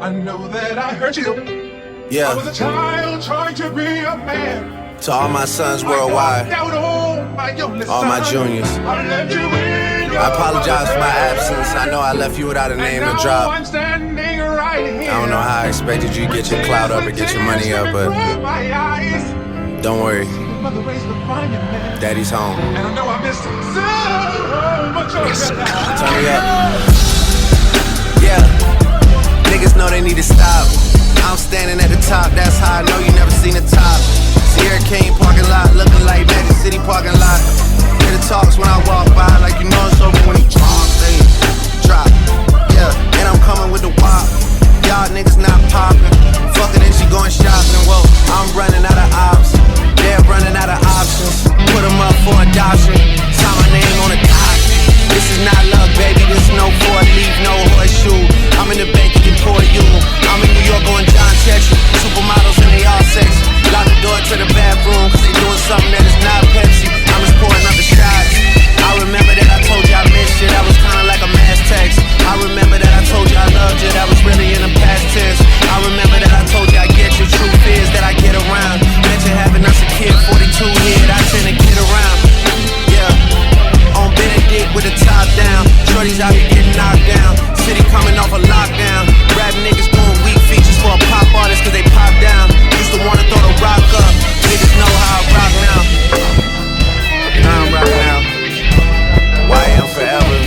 I know that I hurt you. Yeah. I was a child trying to be a man. To all my sons worldwide, all my juniors, I apologize for my absence. I know I left you without a name to drop. I don't know how I expected you to get your clout up or get your money up, but don't worry, Daddy's home. Turn me up. Yeah, niggas know they need to stop. I'm standing at the top, that's how I know you never seen the top. Sierra King parking lot, looking like Magic City parking lot. Hear the talks when I walk by, like you know it's over when he drop. Yeah, and I'm coming with the wop. Y'all niggas not popping. Fucking and she going shopping. Well, I'm running out of ops. They're running out of options. Put them up for adoption. Sign my name on the dock. This is not luck, baby. This is no four leaf, no horseshoe. I'm in the bank and pour you. I'm in New York on John Texas. Supermodels and they all sexy. Lock the door to the bathroom, cause they doing something that is not Pepsi. I'm just pouring up the shots. I remember that I told you I missed you. That was kinda like a mass text. I remember that I told you I loved you. That was really in the past tense. I remember that I told you I get you. Truth is that I get around. Mention having us a kid, 42 head. I tend to get around. Yeah. On Benedict with the top down. Shorties out here getting knocked down. City coming off a lockdown. Rap niggas doing weak features for a pop artist cause they pop down. Used to wanna throw the rock up. Niggas know how I rock now. Now I'm rock now. YM forever.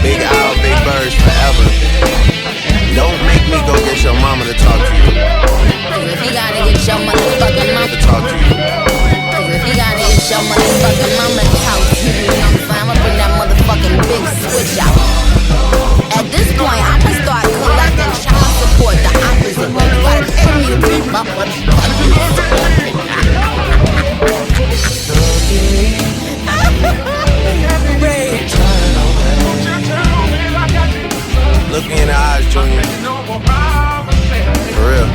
Big Owl, Big Birds forever. Don't make me go get your mama to talk to you. Cause if he gotta get your motherfucking mama to talk to you. Cause if he gotta get your motherfucking mama to talk to you, you know what I'm saying? I'ma bring that motherfucking big switch out. At this point, I'ma start collecting child support the opposite way. You gotta pay me to be my motherfucking Look me in the eyes, Junior. For real.